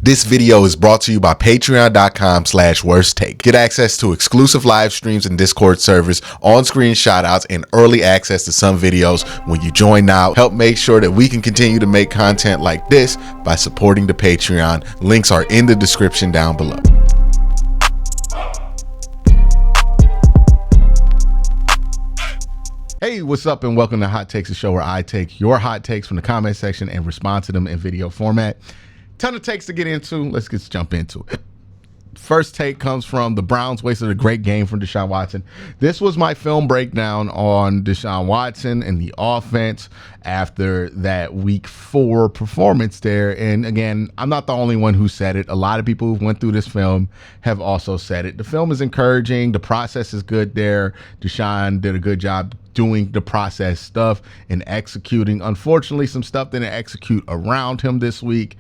This video is brought to you by patreon.com/worsttake. Get access to exclusive live streams and Discord servers, on-screen shoutouts, and early access to some videos when you join now. Help make sure that we can continue to make content like this by supporting the Patreon. Links are in the description down below. Hey, what's up and welcome to Hot Takes, the show where I take your hot takes from the comment section and respond to them in video format. Ton of takes to get into. Let's just jump into it. First take comes from the Browns wasted a great game from Deshaun Watson. This was my film breakdown on Deshaun Watson and the offense after that week 4 performance there. And again, I'm not the only one who said it. A lot of people who went through this film have also said it. The film is encouraging. The process is good there. Deshaun did a good job doing the process stuff and executing. Unfortunately, some stuff didn't execute around him this week.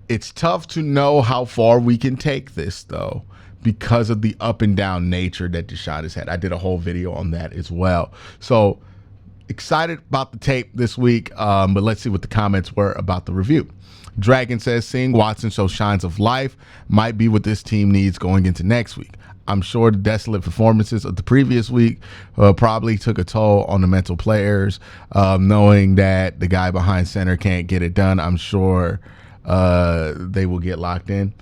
It's tough to know how far we can take this, though, because of the up and down nature that Deshaun has had. I did a whole video on that as well. So excited about the tape this week, but let's see what the comments were about the review. Dragon says, seeing Watson show signs of life might be what this team needs going into next week. I'm sure the desolate performances of the previous week probably took a toll on the mental players, knowing that the guy behind center can't get it done. I'm sure they will get locked in.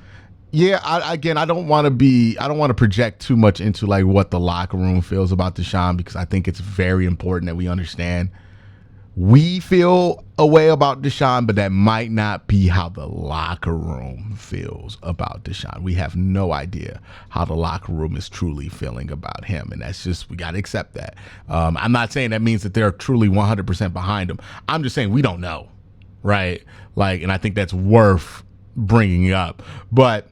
Yeah, I don't want to project too much into like what the locker room feels about Deshaun, because I think it's very important that we understand we feel a way about Deshaun, but that might not be how the locker room feels about Deshaun. We have no idea how the locker room is truly feeling about him, and that's just, we got to accept that. I'm not saying that means that they're truly 100% behind him. I'm just saying we don't know, right? Like, and I think that's worth bringing up. But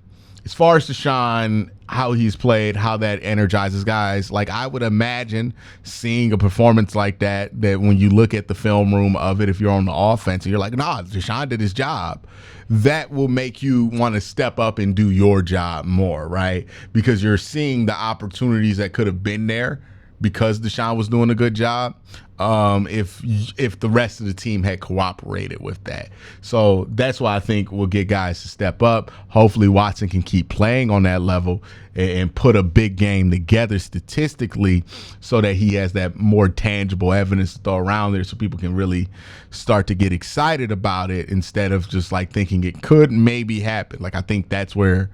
as far as Deshaun, how he's played, how that energizes guys, like I would imagine seeing a performance like that when you look at the film room of it, if you're on the offense and you're like, nah, Deshaun did his job, that will make you want to step up and do your job more, right? Because you're seeing the opportunities that could have been there because Deshaun was doing a good job, if the rest of the team had cooperated with that. So that's why I think we'll get guys to step up. Hopefully Watson can keep playing on that level and put a big game together statistically so that he has that more tangible evidence to throw around there so people can really start to get excited about it instead of just like thinking it could maybe happen. Like I think that's where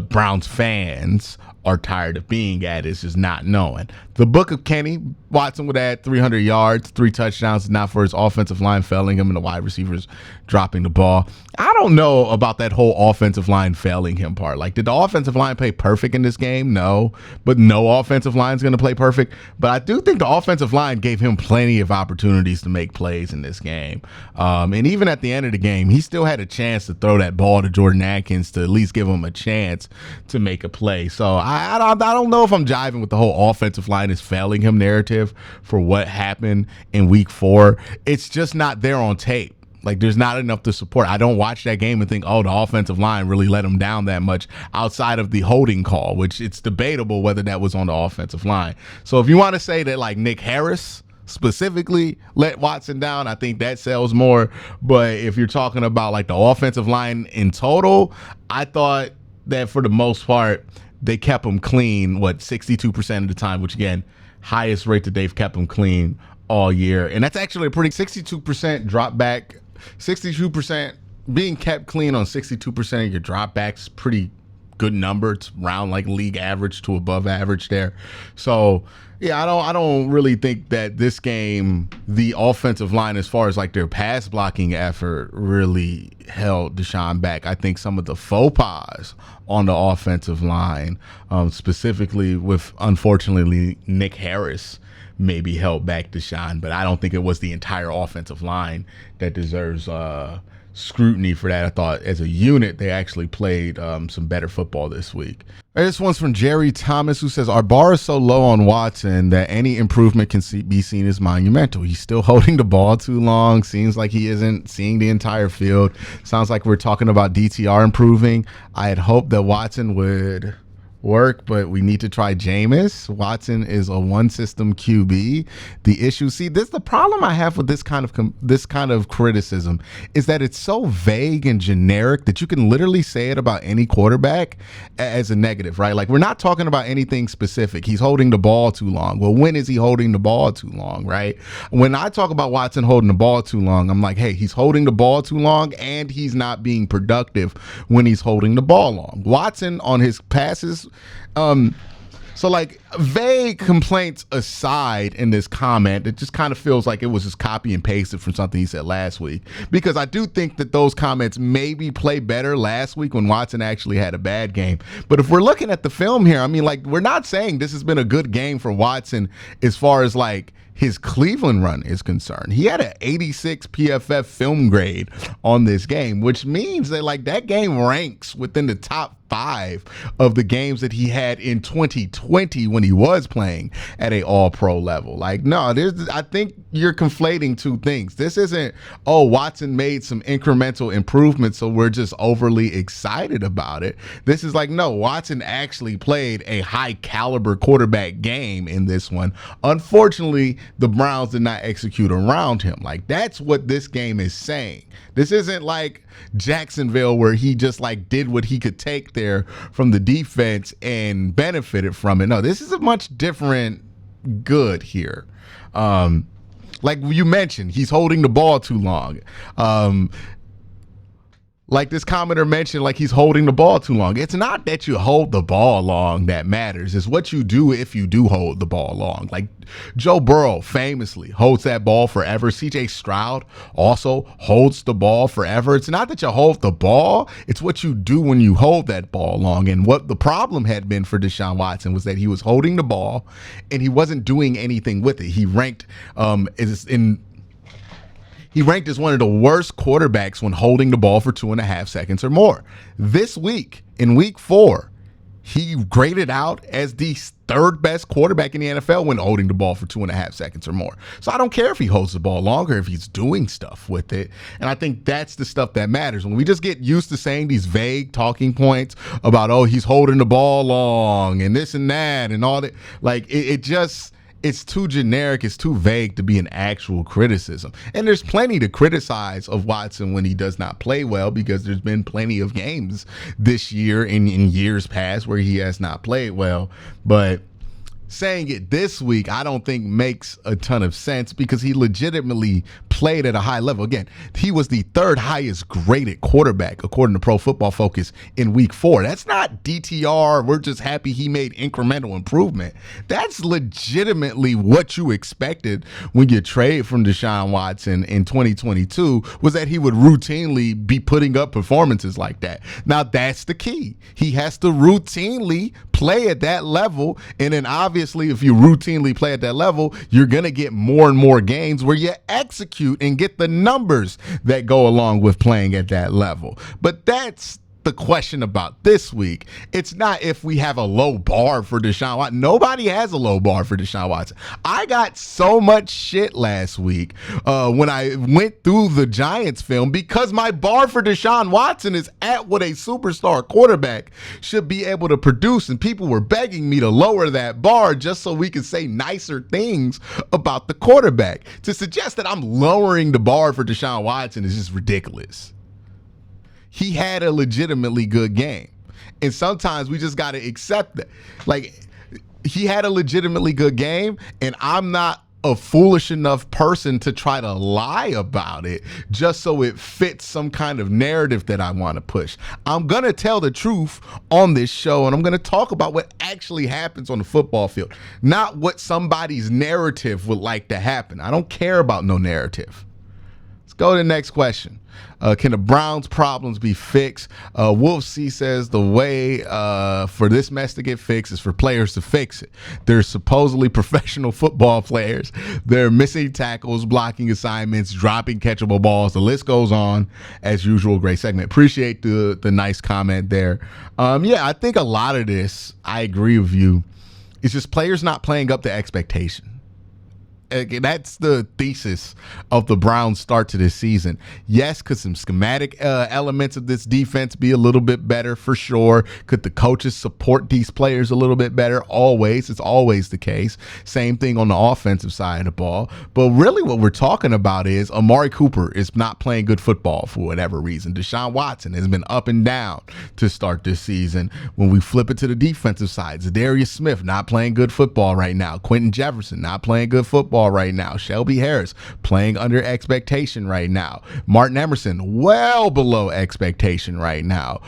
Browns fans are tired of being at, is just not knowing. The book of Kenny, Watson would add 300 yards, 3 touchdowns, not for his offensive line failing him and the wide receivers dropping the ball. I don't know about that whole offensive line failing him part. Like, did the offensive line play perfect in this game? No, but no offensive line is going to play perfect. But I do think the offensive line gave him plenty of opportunities to make plays in this game. And even at the end of the game, he still had a chance to throw that ball to Jordan Atkins to at least give him a chance to make a play. So I don't know if I'm jiving with the whole offensive line is failing him narrative for what happened in week 4. It's just not there on tape. Like, there's not enough to support. I don't watch that game and think, oh, the offensive line really let him down that much outside of the holding call, which it's debatable whether that was on the offensive line. So if you want to say that like Nick Harris specifically let Watson down, I think that sells more. But if you're talking about like the offensive line in total, I thought that for the most part, they kept him clean, 62% of the time, which again, highest rate that they've kept him clean all year. And that's actually a pretty 62% drop back, 62% being kept clean on 62% of your dropbacks, pretty good number. It's around like league average to above average there. So yeah, I don't really think that this game, the offensive line, as far as like their pass blocking effort, really held Deshaun back. I think some of the faux pas on the offensive line, specifically with, unfortunately, Nick Harris, maybe held back Deshaun, but I don't think it was the entire offensive line that deserves scrutiny for that. I thought as a unit, they actually played some better football this week. This one's from Jerry Thomas, who says, our bar is so low on Watson that any improvement can be seen as monumental. He's still holding the ball too long. Seems like he isn't seeing the entire field. Sounds like we're talking about DTR improving. I had hoped that Watson would work, but we need to try Jameis. Watson is a one system QB. The issue, see, this the problem I have with this kind of criticism is that it's so vague and generic that you can literally say it about any quarterback as a negative, right? Like, we're not talking about anything specific. He's holding the ball too long. Well, when is he holding the ball too long, right? When I talk about Watson holding the ball too long, I'm like, hey, he's holding the ball too long and he's not being productive when he's holding the ball long. Watson on his passes, so like, vague complaints aside in this comment, it just kind of feels like it was just copy and pasted from something he said last week, because I do think that those comments maybe play better last week when Watson actually had a bad game. But if we're looking at the film here, I mean, like, we're not saying this has been a good game for Watson as far as like his Cleveland run is concerned. He had an 86 PFF film grade on this game, which means that like that game ranks within the top 5 of the games that he had in 2020 when he was playing at a all-pro level. Like, no, I think you're conflating two things. This isn't, oh, Watson made some incremental improvements, so we're just overly excited about it. This is like, no, Watson actually played a high caliber quarterback game in this one. Unfortunately, the Browns did not execute around him. Like, that's what this game is saying. This isn't like Jacksonville where he just like did what he could take there from the defense and benefited from it. No, this is a much different good here. Like you mentioned, he's holding the ball too long. Like this commenter mentioned, like he's holding the ball too long. It's not that you hold the ball long that matters. It's what you do if you do hold the ball long. Like Joe Burrow famously holds that ball forever. CJ Stroud also holds the ball forever. It's not that you hold the ball. It's what you do when you hold that ball long. And what the problem had been for Deshaun Watson was that he was holding the ball and he wasn't doing anything with it. He ranked as one of the worst quarterbacks when holding the ball for 2.5 seconds or more. This week, in week 4, he graded out as the 3rd best quarterback in the NFL when holding the ball for 2.5 seconds or more. So I don't care if he holds the ball longer, if he's doing stuff with it. And I think that's the stuff that matters. When we just get used to saying these vague talking points about, oh, he's holding the ball long and this and that and all that, like it's too generic, it's too vague to be an actual criticism. And there's plenty to criticize of Watson when he does not play well, because there's been plenty of games this year and in years past where he has not played well. But saying it this week, I don't think makes a ton of sense, because he legitimately played at a high level. Again, he was the 3rd highest graded quarterback according to Pro Football Focus in week 4. That's not DTR. We're just happy he made incremental improvement. That's legitimately what you expected when you trade from Deshaun Watson in 2022, was that he would routinely be putting up performances like that. Now, that's the key. He has to routinely play at that level, and then obviously if you routinely play at that level, you're going to get more and more games where you execute and get the numbers that go along with playing at that level. But that's the question about this week. It's not if we have a low bar for Deshaun Watson. Nobody has a low bar for Deshaun Watson. I got so much shit last week when I went through the Giants film, because my bar for Deshaun Watson is at what a superstar quarterback should be able to produce, and people were begging me to lower that bar just so we could say nicer things about the quarterback. To suggest that I'm lowering the bar for Deshaun Watson is just ridiculous. He had a legitimately good game. And sometimes we just got to accept that. Like, he had a legitimately good game, and I'm not a foolish enough person to try to lie about it just so it fits some kind of narrative that I want to push. I'm going to tell the truth on this show, and I'm going to talk about what actually happens on the football field, not what somebody's narrative would like to happen. I don't care about no narrative. Let's go to the next question. Can the Browns' problems be fixed? Wolf C says the way for this mess to get fixed is for players to fix it. They're supposedly professional football players. They're missing tackles, blocking assignments, dropping catchable balls. The list goes on. As usual, great segment. Appreciate the nice comment there. Yeah, I think a lot of this, I agree with you, it's just players not playing up to expectation. That's the thesis of the Browns' start to this season. Yes, could some schematic elements of this defense be a little bit better? For sure. Could the coaches support these players a little bit better? Always. It's always the case. Same thing on the offensive side of the ball. But really what we're talking about is Amari Cooper is not playing good football for whatever reason. Deshaun Watson has been up and down to start this season. When we flip it to the defensive side, Zadarius Smith not playing good football right now. Quentin Jefferson not playing good football right now. Shelby Harris playing under expectation right now. Martin Emerson well below expectation right now.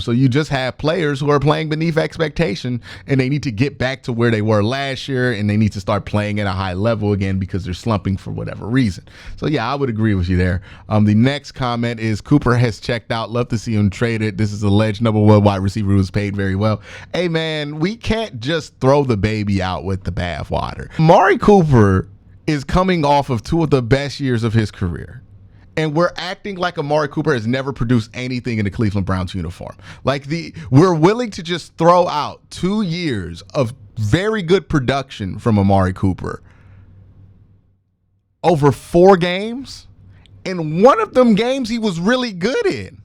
So you just have players who are playing beneath expectation, and they need to get back to where they were last year, and they need to start playing at a high level again because they're slumping for whatever reason. So yeah, I would agree with you there. The next comment is Cooper has checked out. Love to see him traded. This is alleged #1 wide receiver who was paid very well. Hey man, we can't just throw the baby out with the bathwater. Amari Cooper is coming off of 2 of the best years of his career. And we're acting like Amari Cooper has never produced anything in the Cleveland Browns uniform. We're willing to just throw out 2 years of very good production from Amari Cooper over 4 games. And one of them games he was really good in.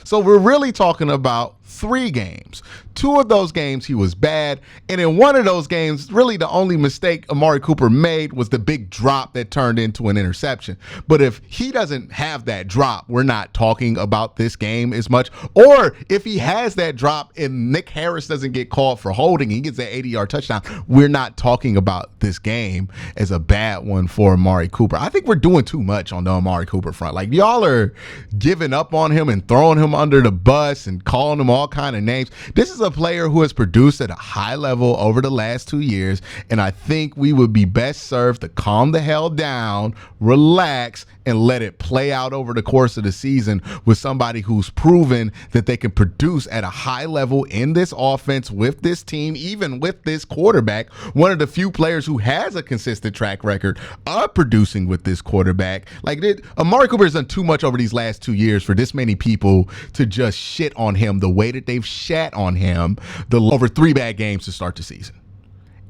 So we're really talking about 3 games. 2 of those games he was bad, and in one of those games, really the only mistake Amari Cooper made was the big drop that turned into an interception. But if he doesn't have that drop, we're not talking about this game as much. Or if he has that drop and Nick Harris doesn't get called for holding, he gets that 80-yard touchdown, we're not talking about this game as a bad one for Amari Cooper. I think we're doing too much on the Amari Cooper front. Like, y'all are giving up on him and throwing him under the bus and calling him all kind of names. This is a player who has produced at a high level over the last 2 years, and I think we would be best served to calm the hell down, relax, and let it play out over the course of the season with somebody who's proven that they can produce at a high level in this offense with this team, even with this quarterback. One of the few players who has a consistent track record of producing with this quarterback. Amari Cooper has done too much over these last 2 years for this many people to just shit on him the way that they've shat on him over 3 bad games to start the season.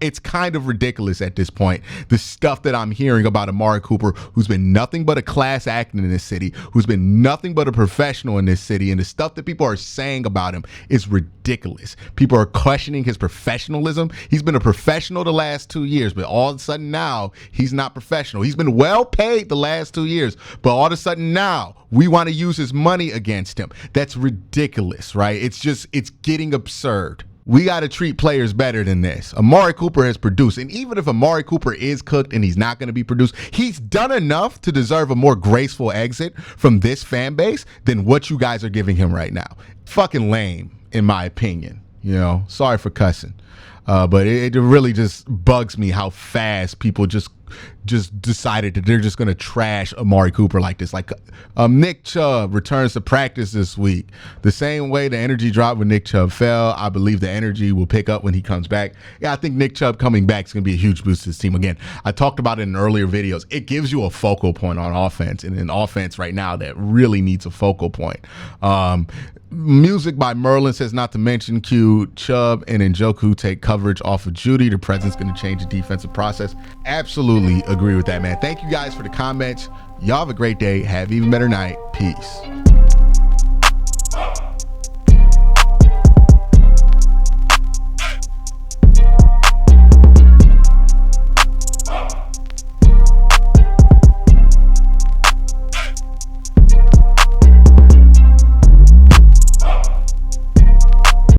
It's kind of ridiculous at this point. The stuff that I'm hearing about Amari Cooper, who's been nothing but a class act in this city, who's been nothing but a professional in this city, and the stuff that people are saying about him is ridiculous. People are questioning his professionalism. He's been a professional the last 2 years, but all of a sudden now he's not professional. He's been well paid the last 2 years, but all of a sudden now we want to use his money against him. That's ridiculous, right? It's getting absurd. We got to treat players better than this. Amari Cooper has produced, and even if Amari Cooper is cooked and he's not going to be produced, he's done enough to deserve a more graceful exit from this fan base than what you guys are giving him right now. Fucking lame, in my opinion. Sorry for cussing. But it really just bugs me how fast people just decided that they're just going to trash Amari Cooper like this. Nick Chubb returns to practice this week. The same way the energy dropped when Nick Chubb fell, I believe the energy will pick up when he comes back. Yeah, I think Nick Chubb coming back is going to be a huge boost to this team. Again, I talked about it in earlier videos. It gives you a focal point on offense, and an offense right now that really needs a focal point. Music by Merlin says, not to mention Q, Chubb and Njoku take coverage off of Judy. The presence going to change the defensive process. Absolutely agree with that, man. Thank you guys for the comments. Y'all have a great day. Have an even better night. Peace.